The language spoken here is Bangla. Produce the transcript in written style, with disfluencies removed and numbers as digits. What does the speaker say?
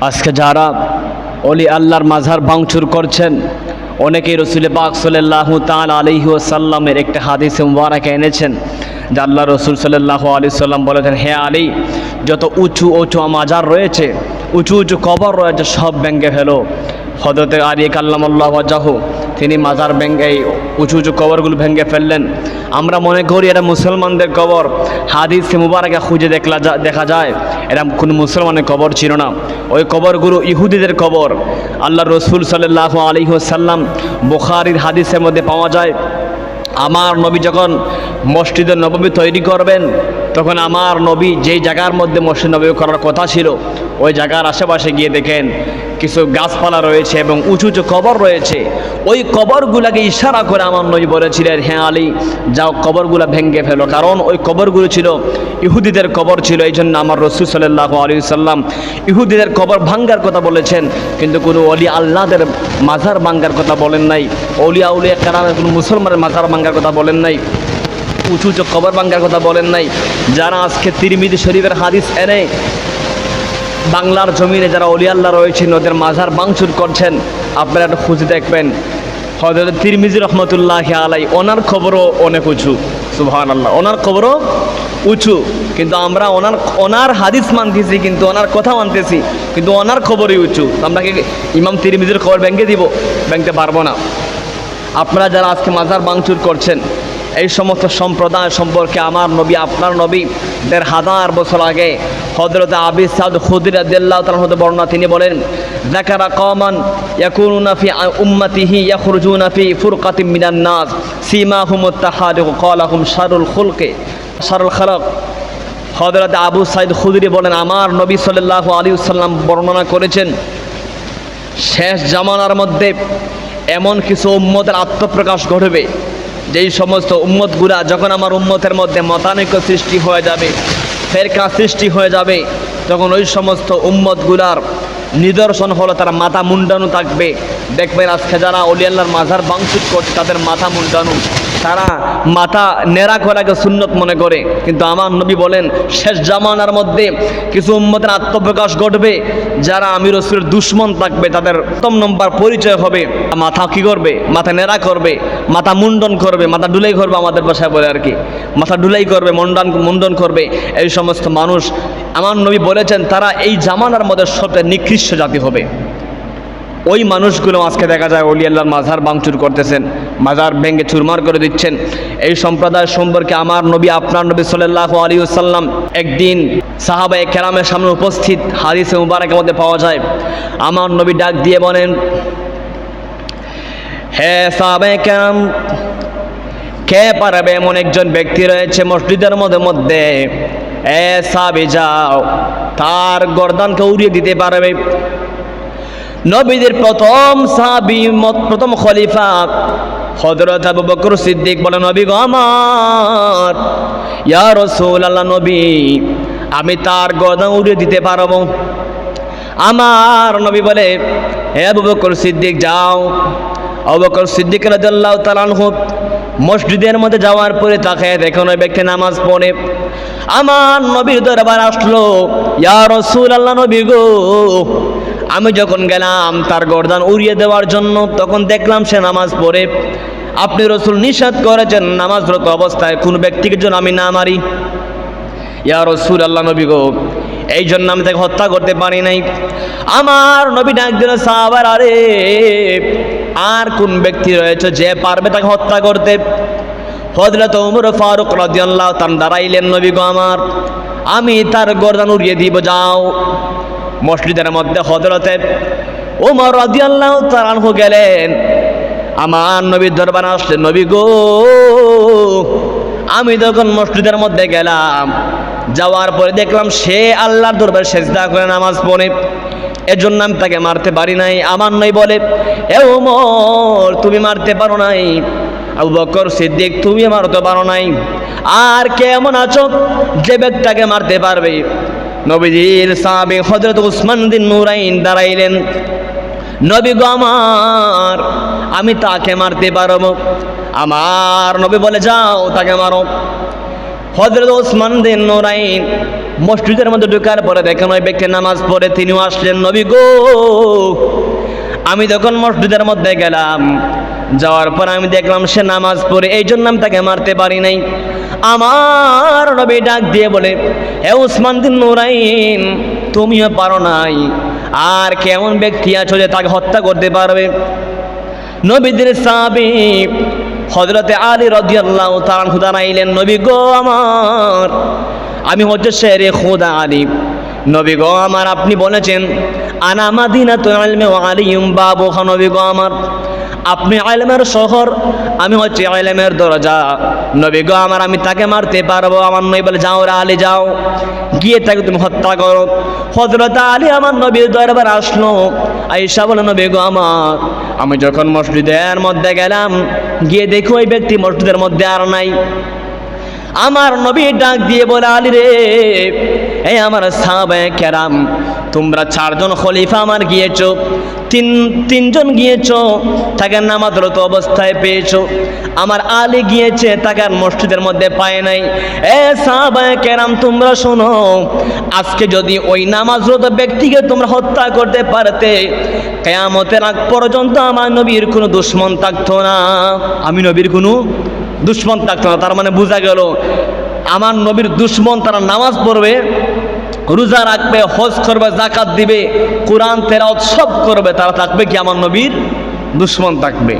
আজকে যারা অলি আল্লাহর মাজার ভাঙচুর করছেন, অনেকেই রসুল পাক সাল্লাল্লাহু তাআলা আলাইহি ওয়াসাল্লামের একটা হাদিসে মুবারাকা এনেছেন যে আল্লাহ রসুল সাল্লাল্লাহু আলাইহি সাল্লাম বলেছেন, হে আলী, যত উঁচু উঁচু মাজার রয়েছে, উঁচু উঁচু কবর রয়েছে, সব ভেঙে ফেলো। হযরতে আলী কাল্লামাল্লাহু ওয়াজহু তিনি মাজার ভেঙে এই উঁচু উঁচু কবরগুলো ভেঙে ফেললেন। আমরা মনে করি এটা মুসলমানদের কবর। হাদিসে মুবারাকা খুঁজে দেখা যায় এটা কোনো মুসলমানের কবর ছিল না, ওই কবরগুলো ইহুদিদের কবর। আল্লাহ রসুল সাল্লাল্লাহু আলাইহি ওয়াসাল্লাম বুখারীর হাদিসের মধ্যে পাওয়া যায়, আমার নবী যখন মসজিদে নববী তৈরি করবেন, তখন আমার নবী যেই জায়গার মধ্যে মসজিদ নববী করার কথা ছিল, ওই জায়গার আশেপাশে গিয়ে দেখেন কিছু গাছপালা রয়েছে এবং উঁচু উঁচু কবর রয়েছে। ওই কবরগুলাকে ইশারা করে আমার নবী বলেছিলেন, হ্যাঁ আলী, যাও কবরগুলা ভেঙে ফেলো, কারণ ওই কবরগুলো ছিল ইহুদিদের কবর ছিল। এই জন্য আমার রসুল সাল্লাল্লাহু আলাইহি ওয়াসাল্লাম ইহুদিদের কবর ভাঙ্গার কথা বলেছেন, কিন্তু কোনো অলি আল্লাহদের মাজার ভাঙ্গার কথা বলেন নাই। অলিয়া উলিয়া কেরামের কোনো মুসলমানের মাজার ভাঙ্গার কথা বলেন নাই, উঁচু উঁচু কবর ভাঙ্গার কথা বলেন নাই। যারা আজকে তিরমিজি শরীফের হাদিস এনে বাংলার জমিনে যারা অলি আল্লাহ রয়েছেন ওদের মাজার ভাঙচুর করছেন, আপনারা একটু খুঁজে দেখবেন। হযরত তিরমিজি রহমতুল্লাহি আলাইহি ওনার খবরও অনেক উঁচু, সুবহানাল্লাহ, ওনার খবরও উঁচু, কিন্তু আমরা ওনার হাদিস মানতেছি, কিন্তু ওনার কথা মানতেছি, কিন্তু ওনার খবরই উঁচু। আমরা কি ইমাম তিরমিজির খবর ভেঙে দিব? ভেঙতে পারবো না। আপনারা যারা আজকে মাজার ভাঙচুর করছেন, এই সমস্ত সম্প্রদায় সম্পর্কে আমার নবী, আপনার নবী ১৫০০ বছর আগে হযরত আবু সাঈদ খুদরী রাদিয়াল্লাহু তাআলা হতে বর্ণনা, তিনি বলেন, যাকারা কওমান ইয়াকুনুনা ফি উম্মতিহি ইয়াখরুজুনা ফি ফুরকাতিন মিনান নাস সীমাহুমুত তাহারুক ক্বালাহুম শারুল খুলকি শারুল খালাক। হযরত আবু সাঈদ খুদরী বলেন, আমার নবী সাল্লাল্লাহু আলাইহি ওয়াসাল্লাম বর্ণনা করেছেন, শেষ জামানার মধ্যে এমন কিছু উম্মতের আত্মপ্রকাশ ঘটবে, যেই সমস্ত উম্মতগুলা যখন আমার উম্মতের মধ্যে মতানৈক্য সৃষ্টি হয়ে যাবে, ফেরকা সৃষ্টি হয়ে যাবে, তখন ওই সমস্ত উম্মতগুলার নিদর্শন হলো তারা মাথা মুন্ডানো থাকবে। দেখবেন আজকে যারা অলি আল্লাহর মাজার ভাঙচুর করছে তাদের মাথা মুন্ডানো, তারা মাথা নেড়া করাকে সুন্নত মনে করে। কিন্তু আমার নবী বলেন, শেষ জামানার মধ্যে কিছু উম্মতের আত্মপ্রকাশ ঘটবে, যারা আমি রাসূলের দুশমন থাকবে, তাদের প্রথম নম্বর পরিচয় হবে মাথা কি করবে, মাথা নেড়া করবে, মাথা মুন্ডন করবে, মাথা ডুলাই করবে, আমাদের ভাষায় বলে আর কি, মাথা ডুলাই করবে, মুন্ডন করবে। এই সমস্ত মানুষ আমার নবী বলেছেন তারা এই জামানার মধ্যে সবচেয়ে নিকৃষ্ট জাতি হবে। ওই মানুষগুলো আজকে দেখা যায় অলি আল্লাহর মাজার ভাঙচুর করতেছেন, মাজার ভেঙে চুরমার করে দিচ্ছেন। এই সম্প্রদায় সম্পর্কে আমার নবী, আপনার নবী সাল্লাল্লাহু আলাইহি ওয়াসাল্লাম একদিন সাহাবায়ে কেরামের সামনে উপস্থিত, হাদিসে মুবারকের মধ্যে পাওয়া যায়, আমার নবী ডাক দিয়ে বলেন, হে সাহাবায়ে কেরাম, কে পারবে এমন একজন ব্যক্তি রয়েছে মসজিদের মধ্যে, এ সাহাবী যাও তার গর্দানকে উড়িয়ে দিতে পারবে। নবীদের প্রথম সাহাবী, প্রথম খলিফা হযরত আবু বকর সিদ্দিক বলেন, নবী গো আমার, ইয়া রাসূলুল্লাহ, নবী আমি তার গর্দান উড়িয়ে দিতে পারবো। আমার নবী বলে, হে আবু বকর সিদ্দিক যাও। আবু বকর সিদ্দিক রাদিয়াল্লাহু তাআলা আনহু মসজিদের মধ্যে যাওয়ার পরে তাকে দেখুন ওই ব্যক্তি নামাজ পড়ে। আমার নবীর দরবার আসলো, ইয়া রাসূলুল্লাহ, নবী গো আমি যখন গেলাম তার গর্দান উড়িয়ে দেওয়ার জন্য, তখন দেখলাম সে নামাজ পড়ে। আপনি রাসূল নিষেধ করেছেন নামাজরত অবস্থায় কোন ব্যক্তিকে যেন আমি না মারি। ইয়া রাসূলুল্লাহ, নবী গো এই জন্য আমি তাকে হত্যা করতে পারি নাই। আমার নবী ডাক দিল, সাহাবারা, আরে আর কোন ব্যক্তি রয়েছে যে পারবে তাকে হত্যা করতে? হযরত ওমর ফারুক রাদিয়াল্লাহু তাআলা দাঁড়াইলেন, নবী গো আমার, আমি তার গর্দান উড়িয়ে দিব, যাও। মসজিদের মধ্যে হযরতে ওমর রাদিয়াল্লাহু তাআলা আনহু গেলেন, আমার নবীর দরবারে আসলেন, নবী গো আমি যখন মসজিদের মধ্যে গেলাম, যাওয়ার পরে দেখলাম সে আল্লাহর দরবারে সিজদা করে নামাজ পড়ে, এজন্য আমি তাকে মারতে পারি নাই। আমার নবী বলে, এ ওমর তুমি মারতে পারো নাই, আবু বকর সিদ্দিক তুমি মারতে পারো নাই, আর কেমন আছো যে ব্যক্তিটাকে মারতে পারবে? নবীজির সাহাবী হযরত উসমান বিন নুরাইন দাঁড়াইলেন, নবী গো আমার, আমি তাকে মারতে পারবো। আমার নবী বলে, যাও তাকে মারো। হযরত উসমান বিন নুরাইন মসজিদের মধ্যে ঢোকার পরে দেখেন ওই ব্যক্তি নামাজ পড়ে, তিনিও আসলেন, নবী গো। আমি যখন মসজিদের মধ্যে গেলাম, যাওয়ার পর আমি দেখলাম সে নামাজ পড়ে, এই জন্য আমি তাকে মারতে পারি নাই। আমার নবী ডাক দিয়ে বলে, হে উসমান বিন নুরাইন, তুমিও পারো নাই, আর কেমন ব্যক্তি আছো যে তাকে হত্যা করতে পারবে? নবীদের সাহাবী হযরতে আলী রাদিয়াল্লাহু তাআলা আনহু দাঁড়াইলেন, নবী গো আমার, আমি হচ্ছে শেরে খোদা আলী। নবী গো আমার, আপনি বলেছেন আনা মাদিনাতুল ইলমি ওয়া আলিয়ুম বাবুহা। নবী গো আমার, আপনি ইলমের শহর, আমি হচ্ছে ইলমের দরজা। নবী গো আমার, আমি তাকে মারতে পারবো? আমার নবী বলে, যাও রে আলী, যাও, গিয়ে তাকে তুমি হত্যা করো। হযরত আলী আমার নবীর দরবারে আসলো, আয়েশা বলে, নবী গো আমার, আমি যখন মসজিদের মধ্যে গেলাম, গিয়ে দেখো ওই ব্যক্তি মসজিদের মধ্যে আর নাই। আমার নবী ডাক দিয়ে বলে, আলী রে, এই আমার সাহাবায়ে কেরাম, তোমরা 4 জন খলিফা আমার গিয়েছো, তিনজন গিয়েছো, তাকে নামাজরত অবস্থায় পেয়েছো। আমার আলী গিয়েছে, তাকে আর মসজিদের মধ্যে পায় নাই। এ সাহাবায়ে কেরাম, তোমরা শোনো, আজকে যদি ওই নামাজরত ব্যক্তিকে তোমরা হত্যা করতে পারতে, কিয়ামতের আগ পর্যন্ত আমার নবীর কোনো দুশমন থাকতো না। আমি নবীর কোনো দুশমন থাকতো না। তার মানে বোঝা গেল, আমার নবীর দুশমন তারা নামাজ পড়বে, রোজা রাখবে, হজ করবে, যাকাত দিবে, কোরআন তেলাওয়াত সব করবে, তারা থাকবে কি আমার নবীর দুশমন থাকবে।